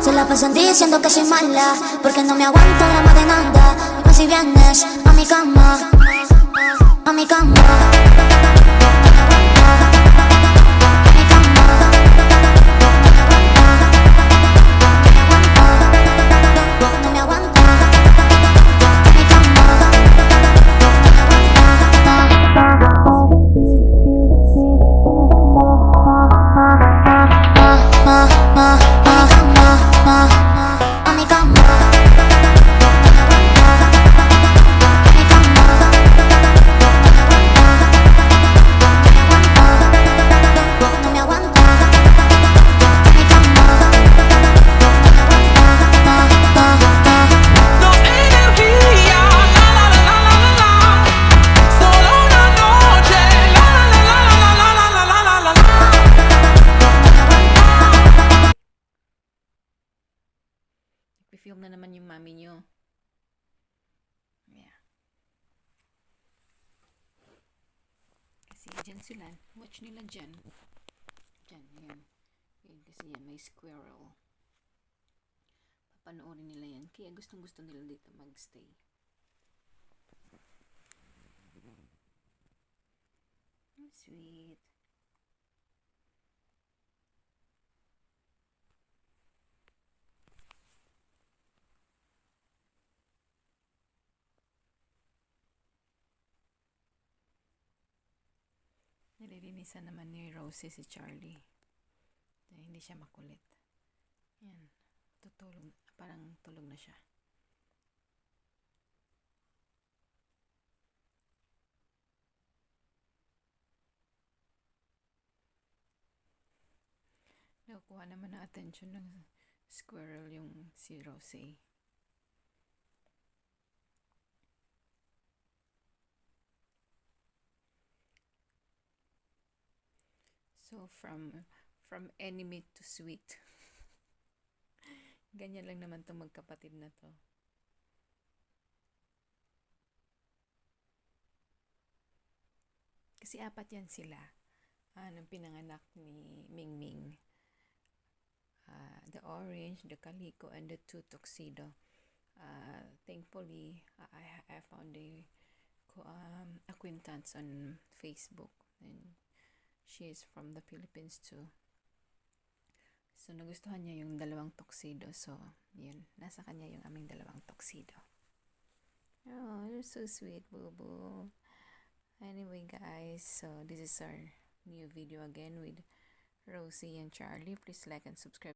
Se la pasan diciendo que soy mala, porque no me aguanto drama de nada. Dime si vienes a mi cama, a mi cama. Film na naman yung mami nyo. Yeah. Kasi dyan sila. Watch nila dyan. Dyan, yan. Yan kasi yan, may squirrel. Papanoorin nila yan. Kaya gustong gusto nila dito magstay. Oh, sweet. Nililinisan naman ni Rosie si Charlie. Hindi siya makulit. Yan. Tutulog. Parang tulog na siya. Nakukuha naman ng attention ng squirrel yung si Rosie. So, from enemy to sweet. Ganyan lang naman itong magkapatid na to. Kasi apat yan sila. Nung pinanganak ni Mingming. The orange, the calico, and the two tuxedo. Thankfully, I found a acquaintance on Facebook. And she is from the Philippines too. So, nagustuhan niya yung dalawang tuxedo. So, yun. Nasa kanya yung aming dalawang tuxedo. Oh, you're so sweet, boo-boo. Anyway, guys. So, this is our new video again with Rosie and Charlie. Please like and subscribe.